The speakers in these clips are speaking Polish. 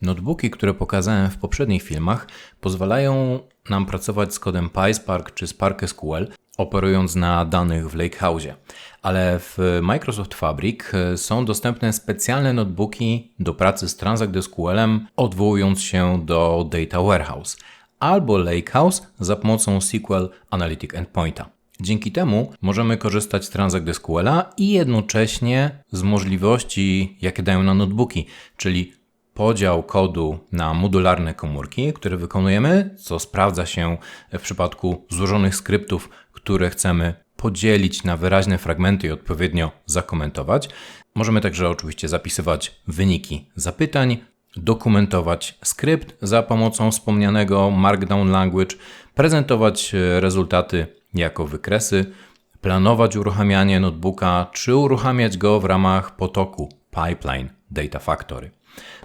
Notebooki, które pokazałem w poprzednich filmach, pozwalają nam pracować z kodem PySpark czy Spark SQL, operując na danych w Lakehouse'ie. Ale w Microsoft Fabric są dostępne specjalne notebooki do pracy z Transact SQL-em, odwołując się do Data Warehouse, albo Lakehouse za pomocą SQL Analytic Endpointa. Dzięki temu możemy korzystać z Transact SQL-a i jednocześnie z możliwości, jakie dają nam notebooki, czyli podział kodu na modularne komórki, które wykonujemy, co sprawdza się w przypadku złożonych skryptów, które chcemy podzielić na wyraźne fragmenty i odpowiednio zakomentować. Możemy także oczywiście zapisywać wyniki zapytań, dokumentować skrypt za pomocą wspomnianego Markdown Language, prezentować rezultaty jako wykresy, planować uruchamianie notebooka, czy uruchamiać go w ramach potoku Pipeline Data Factory.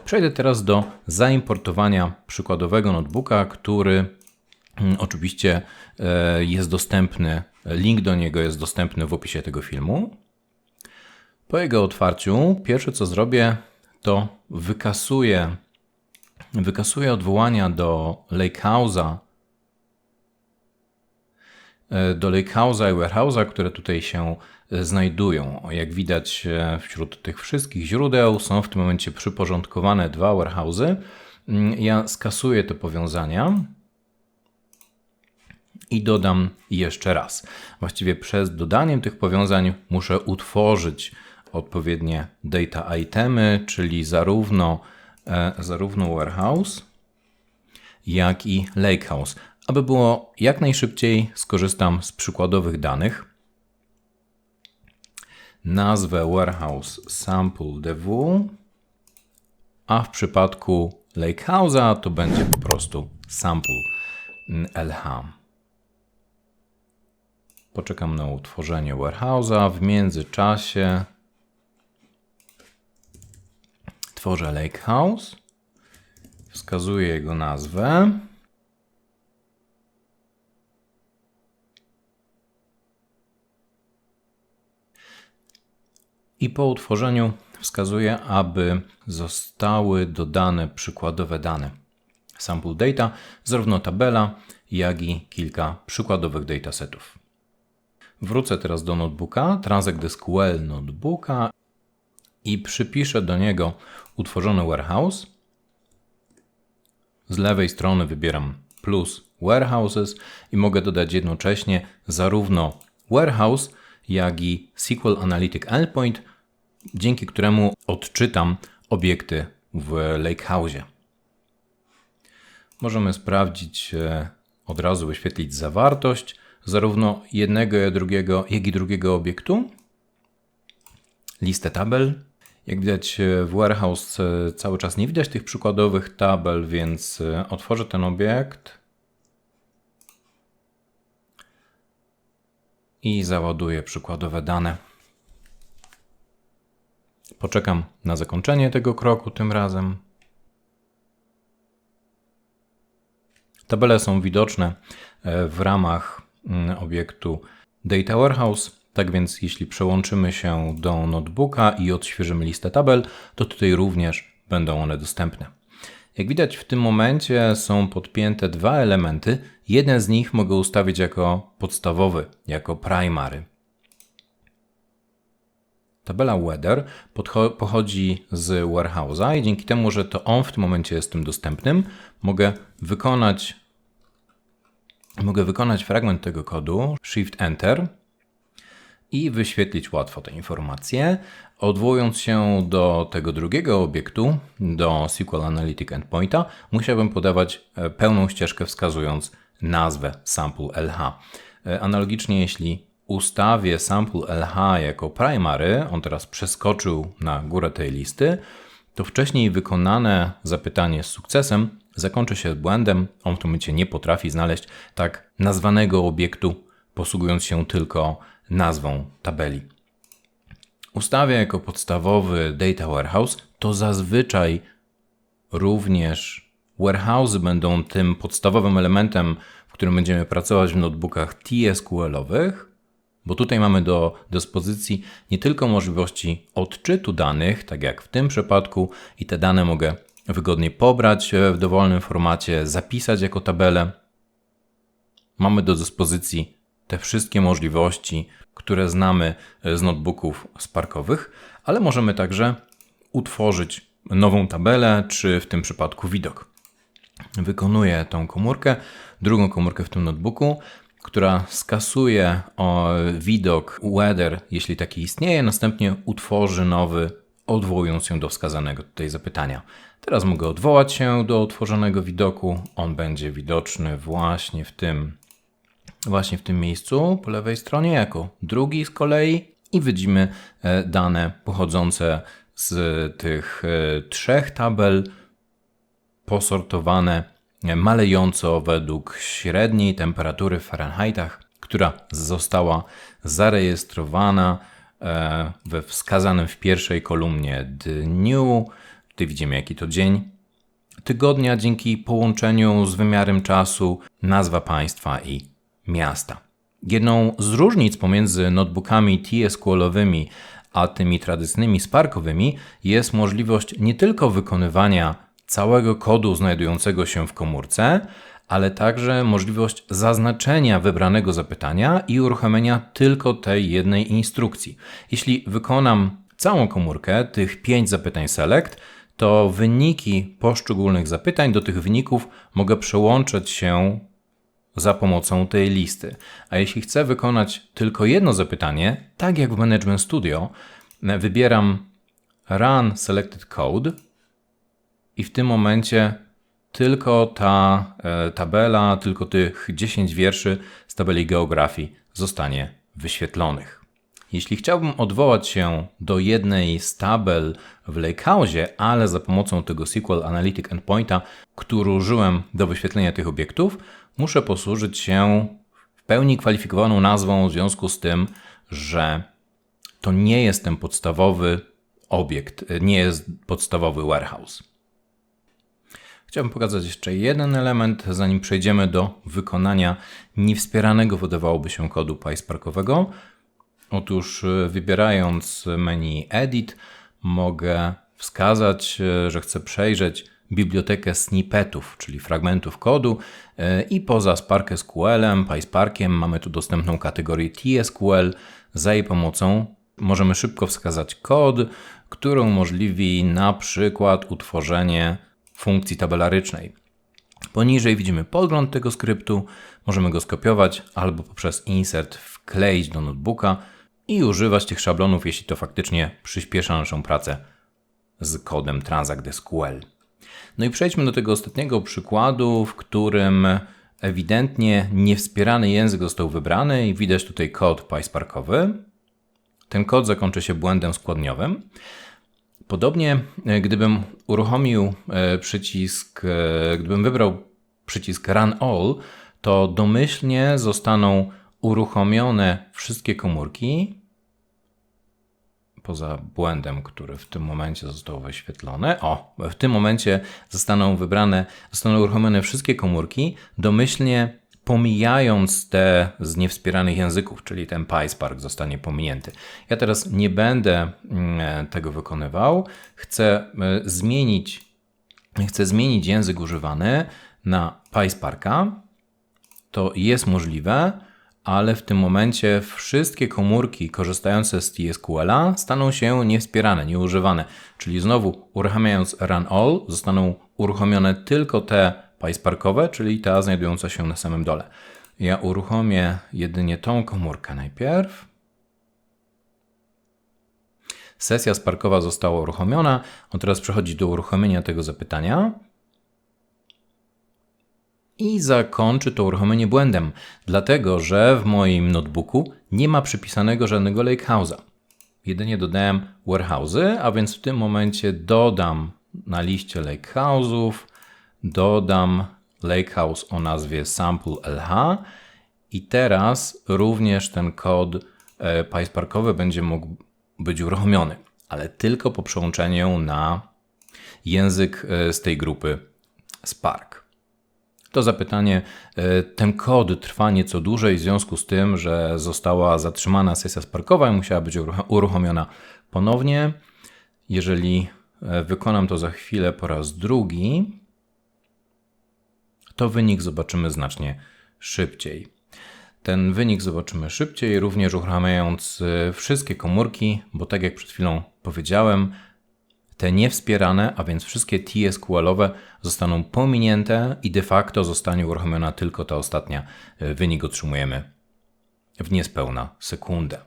Przejdę teraz do zaimportowania przykładowego notebooka, który oczywiście jest dostępny, link do niego jest dostępny w opisie tego filmu. Po jego otwarciu pierwsze co zrobię, to wykasuję odwołania do Lakehouse'a i Warehouse'a, które tutaj się znajdują. Jak widać, wśród tych wszystkich źródeł są w tym momencie przyporządkowane dwa warehouse'y. Ja skasuję te powiązania i dodam jeszcze raz. Właściwie przez dodaniem tych powiązań muszę utworzyć odpowiednie data itemy, czyli zarówno warehouse, jak i lakehouse. Aby było jak najszybciej, skorzystam z przykładowych danych. Nazwę warehouse sample.dw, a w przypadku lakehouse'a to będzie po prostu sample.lh. Poczekam na utworzenie warehouse'a. W międzyczasie tworzę lakehouse, wskazuję jego nazwę. I po utworzeniu wskazuję, aby zostały dodane przykładowe dane sample data, zarówno tabela, jak i kilka przykładowych datasetów. Wrócę teraz do notebooka, Transact SQL notebooka i przypiszę do niego utworzony warehouse. Z lewej strony wybieram plus warehouses i mogę dodać jednocześnie zarówno warehouse, jak i SQL Analytic Endpoint, dzięki któremu odczytam obiekty w Lakehouse'ie. Możemy sprawdzić, od razu wyświetlić zawartość zarówno jednego, jak i drugiego obiektu. Listę tabel. Jak widać, w Warehouse cały czas nie widać tych przykładowych tabel, więc otworzę ten obiekt i załaduję przykładowe dane. Poczekam na zakończenie tego kroku tym razem. Tabele są widoczne w ramach obiektu Data Warehouse. Tak więc jeśli przełączymy się do notebooka i odświeżymy listę tabel, to tutaj również będą one dostępne. Jak widać, w tym momencie są podpięte dwa elementy. Jeden z nich mogę ustawić jako podstawowy, jako primary. Tabela Weather pochodzi z Warehouse'a i dzięki temu, że to on w tym momencie jest tym dostępnym, mogę wykonać fragment tego kodu, Shift Enter i wyświetlić łatwo te informacje. Odwołując się do tego drugiego obiektu, do SQL Analytic Endpointa, musiałbym podawać pełną ścieżkę wskazując nazwę sample.lh. Analogicznie, jeśli ustawię sample.lh jako primary, on teraz przeskoczył na górę tej listy, to wcześniej wykonane zapytanie z sukcesem zakończy się błędem. On w tym momencie nie potrafi znaleźć tak nazwanego obiektu, posługując się tylko nazwą tabeli. Ustawię jako podstawowy Data Warehouse, to zazwyczaj również warehouse'y będą tym podstawowym elementem, w którym będziemy pracować w notebookach TSQL-owych, bo tutaj mamy do dyspozycji nie tylko możliwości odczytu danych, tak jak w tym przypadku, i te dane mogę wygodniej pobrać w dowolnym formacie, zapisać jako tabelę. Mamy do dyspozycji te wszystkie możliwości, które znamy z notebooków Sparkowych, ale możemy także utworzyć nową tabelę, czy w tym przypadku widok. Wykonuję tą komórkę, drugą komórkę w tym notebooku, która skasuje widok weather, jeśli taki istnieje, następnie utworzy nowy, odwołując się do wskazanego tutaj zapytania. Teraz mogę odwołać się do utworzonego widoku. On będzie widoczny właśnie w tym miejscu po lewej stronie jako drugi z kolei i widzimy dane pochodzące z tych 3 tabel posortowane malejąco według średniej temperatury w Fahrenheitach, która została zarejestrowana we wskazanym w pierwszej kolumnie dniu. Tutaj widzimy, jaki to dzień tygodnia dzięki połączeniu z wymiarem czasu, nazwa państwa i miasta. Jedną z różnic pomiędzy notebookami TSQL-owymi a tymi tradycyjnymi Sparkowymi jest możliwość nie tylko wykonywania całego kodu znajdującego się w komórce, ale także możliwość zaznaczenia wybranego zapytania i uruchomienia tylko tej jednej instrukcji. Jeśli wykonam całą komórkę, tych 5 zapytań select, to wyniki poszczególnych zapytań do tych wyników mogę przełączać się za pomocą tej listy. A jeśli chcę wykonać tylko jedno zapytanie, tak jak w Management Studio, wybieram Run Selected Code i w tym momencie tylko ta tabela, tylko tych 10 wierszy z tabeli geografii zostanie wyświetlonych. Jeśli chciałbym odwołać się do jednej z tabel w Lakehouse'ie, ale za pomocą tego SQL Analytic Endpointa, który użyłem do wyświetlenia tych obiektów, muszę posłużyć się w pełni kwalifikowaną nazwą w związku z tym, że to nie jest ten podstawowy obiekt, nie jest podstawowy warehouse. Chciałbym pokazać jeszcze jeden element, zanim przejdziemy do wykonania niewspieranego, wydawałoby się, kodu PySparkowego. Otóż wybierając menu Edit mogę wskazać, że chcę przejrzeć bibliotekę snippetów, czyli fragmentów kodu i poza Spark SQL-em, PySparkiem mamy tu dostępną kategorię TSQL. Za jej pomocą możemy szybko wskazać kod, który umożliwi na przykład utworzenie funkcji tabelarycznej. Poniżej widzimy podgląd tego skryptu, możemy go skopiować albo poprzez insert wkleić do notebooka i używać tych szablonów, jeśli to faktycznie przyspiesza naszą pracę z kodem Transact SQL. No i przejdźmy do tego ostatniego przykładu, w którym ewidentnie niewspierany język został wybrany i widać tutaj kod PySparkowy. Ten kod zakończy się błędem składniowym. Podobnie, gdybym wybrał przycisk Run All, to domyślnie zostaną uruchomione wszystkie komórki, poza błędem, który w tym momencie został wyświetlony. W tym momencie zostaną uruchomione wszystkie komórki, domyślnie pomijając te z niewspieranych języków, czyli ten PySpark zostanie pominięty. Ja teraz nie będę tego wykonywał. Chcę zmienić język używany na PySparka. To jest możliwe, ale w tym momencie wszystkie komórki korzystające z TSQL-a staną się niewspierane, nieużywane. Czyli znowu uruchamiając Run All zostaną uruchomione tylko te PySparkowe, czyli ta znajdująca się na samym dole. Ja uruchomię jedynie tą komórkę najpierw. Sesja sparkowa została uruchomiona. On teraz przechodzi do uruchomienia tego zapytania. I zakończy to uruchomienie błędem, dlatego że w moim notebooku nie ma przypisanego żadnego Lakehouse'a. Jedynie dodałem warehouse'y, a więc w tym momencie dodam na liście Lakehouse'ów, dodam Lakehouse o nazwie sample LH i teraz również ten kod PySparkowy będzie mógł być uruchomiony, ale tylko po przełączeniu na język z tej grupy Spark. To zapytanie, ten kod trwa nieco dłużej w związku z tym, że została zatrzymana sesja sparkowa i musiała być uruchomiona ponownie. Jeżeli wykonam to za chwilę po raz drugi, to wynik zobaczymy znacznie szybciej. Ten wynik zobaczymy szybciej, również uruchamiając wszystkie komórki, bo tak jak przed chwilą powiedziałem, te niewspierane, a więc wszystkie TSQL-owe zostaną pominięte i de facto zostanie uruchomiona tylko ta ostatnia. Wynik otrzymujemy w niespełna sekundę.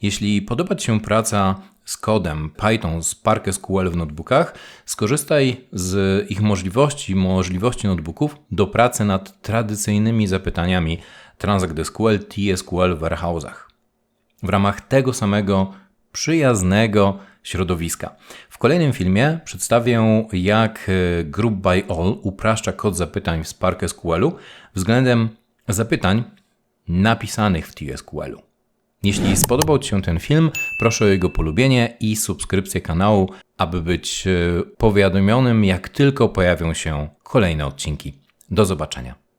Jeśli podoba Ci się praca z kodem Python z ParkSQL w notebookach, skorzystaj z ich możliwości notebooków do pracy nad tradycyjnymi zapytaniami Transact SQL, TSQL w warehouse'ach. W ramach tego samego przyjaznego środowiska. W kolejnym filmie przedstawię, jak Group by All upraszcza kod zapytań w ParkSQL-u względem zapytań napisanych w TSQL-u. Jeśli spodobał Ci się ten film, proszę o jego polubienie i subskrypcję kanału, aby być powiadomionym, jak tylko pojawią się kolejne odcinki. Do zobaczenia.